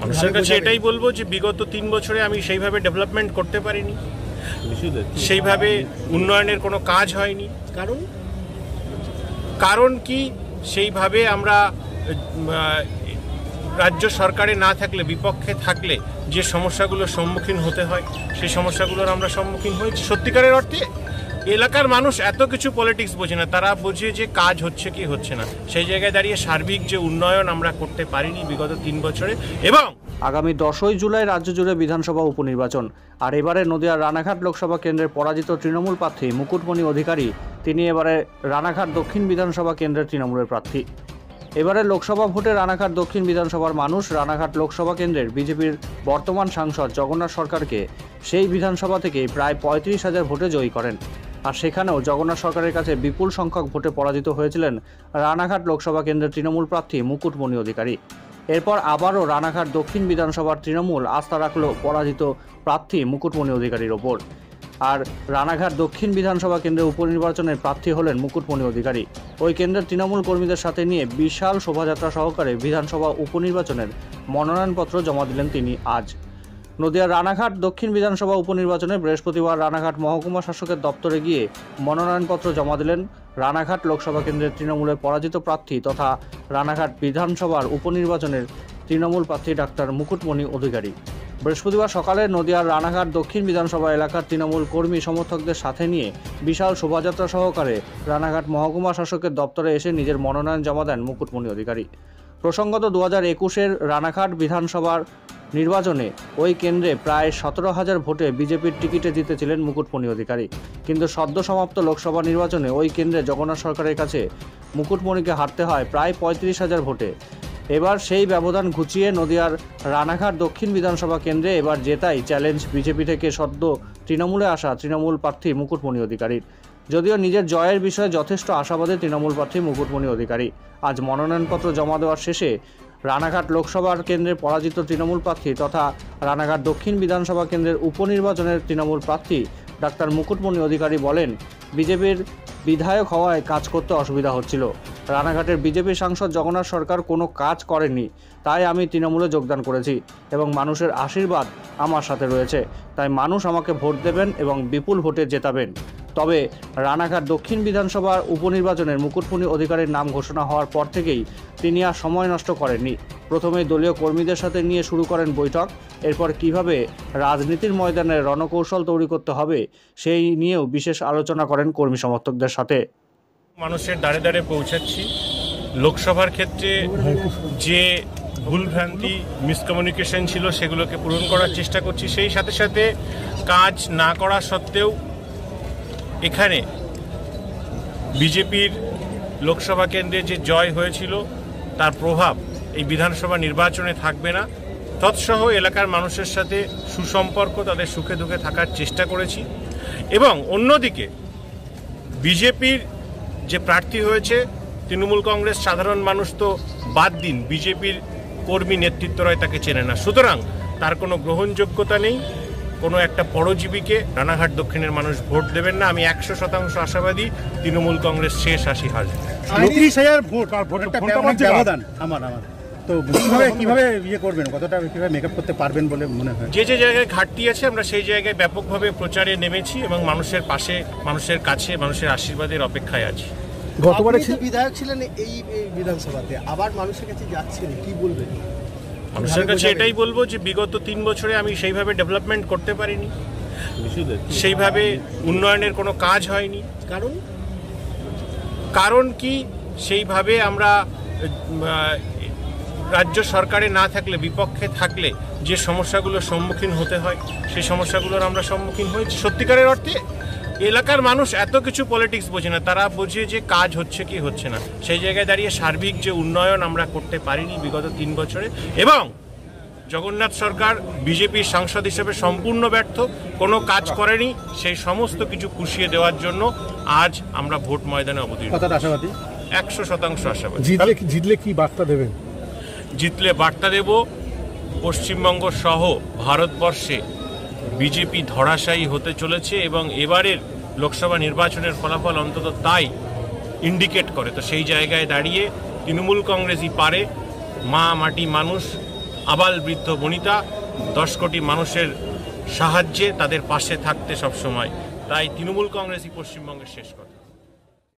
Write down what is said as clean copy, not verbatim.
মানুষের কাছে এটাই বলবো যে বিগত 3 বছরে আমি সেইভাবে ডেভেলপমেন্ট করতে পারিনি, সেইভাবে উন্নয়নের কোনো কাজ হয়নি। কারণ কি সেইভাবে আমরা রাজ্য সরকারে না থাকলে, বিপক্ষে থাকলে যে সমস্যাগুলোর সম্মুখীন হতে হয় সেই সমস্যাগুলোর আমরা সম্মুখীন হয়েছি। সত্যিকারের অর্থে এলাকার মানুষ এত কিছু পলিটিক্স বোঝে না, তারা বোঝে যে কাজ হচ্ছে কি হচ্ছে না। সেই জায়গায় দাঁড়িয়ে সার্বিক যে উন্নয়ন আমরা করতে পারিনি বিগত 3 বছরে। এবং আগামী 10ই জুলাই রাজ্য জুড়ে বিধানসভা উপনির্বাচন, আর এবারে নদিয়ার রানাঘাট লোকসভা কেন্দ্রের পরাজিত তৃণমূল প্রার্থী মুকুটমণি অধিকারী, তিনি এবারে রানাঘাট দক্ষিণ বিধানসভা কেন্দ্রের তৃণমূলের প্রার্থী। এবারে লোকসভা ভোটে রানাঘাট দক্ষিণ বিধানসভার মানুষ রানাঘাট লোকসভা কেন্দ্রের বিজেপির বর্তমান সাংসদ জগন্নাথ সরকারকে সেই বিধানসভা থেকে প্রায় 35,000 ভোটে জয়ী করেন। আর সেখানেও জগন্নাথ সরকারের কাছে বিপুল সংখ্যক ভোটে পরাজিত হয়েছিলেন রানাঘাট লোকসভা কেন্দ্রের তৃণমূল প্রার্থী মুকুটমণি অধিকারী। এরপর আবারও রানাঘাট দক্ষিণ বিধানসভার তৃণমূল আস্থা রাখল পরাজিত প্রার্থী মুকুটমণি অধিকারীর ওপর। আর রানাঘাট দক্ষিণ বিধানসভা কেন্দ্রের উপনির্বাচনের প্রার্থী হলেন মুকুটমণি অধিকারী। ওই কেন্দ্রের তৃণমূল কর্মীদের সাথে নিয়ে বিশাল শোভাযাত্রা সহকারে বিধানসভা উপনির্বাচনের মনোনয়নপত্র জমা দিলেন তিনি আজ। নদিয়ার রানাঘাট দক্ষিণ বিধানসভা উপনির্বাচনে বৃহস্পতিবার রানাঘাট মহকুমা শাসকের দপ্তরে গিয়ে মনোনয়নপত্র জমা দিলেন রানাঘাট লোকসভা কেন্দ্রের তৃণমূলের পরাজিত প্রার্থী তথা রানাঘাট বিধানসভার উপনির্বাচনের তৃণমূল প্রার্থী ডাক্তার মুকুটমণি অধিকারী। বৃহস্পতিবার সকালে নদিয়ার রানাঘাট দক্ষিণ বিধানসভা এলাকার তৃণমূল কর্মী সমর্থকদের সাথে নিয়ে বিশাল শোভাযাত্রা সহকারে রানাঘাট মহকুমা শাসকের দপ্তরে এসে নিজের মনোনয়ন জমা দেন মুকুটমণি অধিকারী। প্রসঙ্গত 2021-এর রানাঘাট বিধানসভার নির্বাচনে ওই কেন্দ্রে প্রায় 17,000 ভোটে বিজেপির টিকিটে জিতেছিলেন মুকুটমণি অধিকারী। কিন্তু সদ্য সমাপ্ত লোকসভা নির্বাচনে ওই কেন্দ্রে জগন্নাথ সরকারের কাছে মুকুটমণিকে হারতে হয় প্রায় 35,000 ভোটে। এবার সেই ব্যবধান ঘুচিয়ে নদিয়ার রানাঘাট দক্ষিণ বিধানসভা কেন্দ্রে এবার জেতাই চ্যালেঞ্জ বিজেপি থেকে সদ্য তৃণমূলে আসা তৃণমূল প্রার্থী মুকুটমণি অধিকারীর। যদিও নিজের জয়ের বিষয়ে যথেষ্ট আশাবাদী তৃণমূল প্রার্থী মুকুটমণি অধিকারী। আজ মনোনয়নপত্র জমা দেওয়ার শেষে রানাঘাট লোকসভার কেন্দ্রে পরাজিত তৃণমূল প্রার্থী তথা রানাঘাট দক্ষিণ বিধানসভা কেন্দ্রের উপনির্বাচনের তৃণমূল প্রার্থী ডাক্তার মুকুটমণি অধিকারী বলেন, বিজেপির বিধায়ক হওয়ায় কাজ করতে অসুবিধা হচ্ছিল। রানাঘাটের বিজেপি সাংসদ জগন্নাথ সরকার কোনো কাজ করেননি, তাই আমি তৃণমূলে যোগদান করেছি এবং মানুষের আশীর্বাদ আমার সাথে রয়েছে, তাই মানুষ আমাকে ভোট দেবেন এবং বিপুল ভোটে জেতাবেন। তবে রানাঘাট দক্ষিণ বিধানসভার উপনির্বাচনের মুকুটমণি অধিকারীর নাম ঘোষণা হওয়ার পর থেকেই তিনি আর সময় নষ্ট করেননি। প্রথমে দলীয় কর্মীদের সাথে নিয়ে শুরু করেন বৈঠক, এরপর কিভাবে রাজনীতির ময়দানে রণকৌশল তৈরি করতে হবে সেই নিয়েও বিশেষ আলোচনা করেন কর্মী সমর্থকদের সাথে। মানুষের দ্বারে দ্বারে পৌঁছাচ্ছি। লোকসভার ক্ষেত্রে যে ভুলভ্রান্তি, মিসকমিউনিকেশন ছিল সেগুলোকে পূরণ করার চেষ্টা করছি। সেই সাথে সাথে কাজ না করা সত্ত্বেও এখানে বিজেপির লোকসভা কেন্দ্রে যে জয় হয়েছিল তার প্রভাব এই বিধানসভা নির্বাচনে থাকবে না। তৎসহ এলাকার মানুষের সাথে সুসম্পর্ক, তাদের সুখে দুঃখে থাকার চেষ্টা করেছি। এবং অন্যদিকে বিজেপির যে প্রার্থী হয়েছে, তৃণমূল কংগ্রেস সাধারণ মানুষ তো বাদ দিন, বিজেপির কর্মী নেতৃত্বরাই তাকে চেনে না। সুতরাং তার কোনো গ্রহণযোগ্যতা নেই। কোনো একটা পরজীবীকে রানাঘাট দক্ষিণের মানুষ ভোট দেবেন না। আমি 100% আশাবাদী তৃণমূল কংগ্রেস শেষ 80 হাজার। 35,000 ভোট আর ভোটের ব্যবধান আমার তো কিভাবে ইয়ে করবেন, কতটা কিভাবে মেকআপ করতে পারবেন বলে মনে হয়? যে যে জায়গায় ঘাটতি আছে আমরা সেই জায়গায় ব্যাপকভাবে প্রচারে নেমেছি এবং মানুষের পাশে, মানুষের কাছে, মানুষের আশীর্বাদের অপেক্ষায় আছি। গতবারে বিধায়ক ছিলেন এই বিধানসভাতে, আবার মানুষের কাছে যাচ্ছেন, কি বলবেন? মানুষের কাছে এটাই বলবো যে বিগত 3 বছরে আমি সেইভাবে ডেভেলপমেন্ট করতে পারিনি, সেইভাবে উন্নয়নের কোনো কাজ হয়নি। কারণ কি সেইভাবে আমরা রাজ্য সরকারে না থাকলে, বিপক্ষে থাকলে যে সমস্যাগুলোর সম্মুখীন হতে হয় সেই সমস্যাগুলোর আমরা সম্মুখীন হয়েছি। সত্যিকারের অর্থে এলাকার মানুষ এত কিছু পলিটিক্স বোঝে না, তারা বোঝে যে কাজ হচ্ছে কি হচ্ছে না। সেই জায়গায় দাঁড়িয়ে সার্বিক যে উন্নয়ন আমরা করতে পারিনি বিগত 3 বছরে। এবং জগন্নাথ সরকার বিজেপির সাংসদ হিসেবে সম্পূর্ণ ব্যর্থ, কোনো কাজ করেনি। সেই সমস্ত কিছু পুষিয়ে দেওয়ার জন্য আজ আমরা ভোট ময়দানে অবতীর্ণ। 100% আশাবাদী। জিতলে কি বার্তা দেবেন? জিতলে বার্তা দেব, পশ্চিমবঙ্গ সহ ভারতবর্ষে বিজেপি ধরাশায়ী হতে চলেছে এবং এবারের লোকসভা নির্বাচনের ফলাফল অন্তত তাই ইন্ডিকেট করে। তো সেই জায়গায় দাঁড়িয়ে তৃণমূল কংগ্রেসই পারে। মা মাটি মানুষ আবাল বৃদ্ধ বনিতা 10 কোটি মানুষের সাহায্যে তাদের পাশে থাকতে সবসময়। তাই তৃণমূল কংগ্রেসই পশ্চিমবঙ্গের শেষ কথা।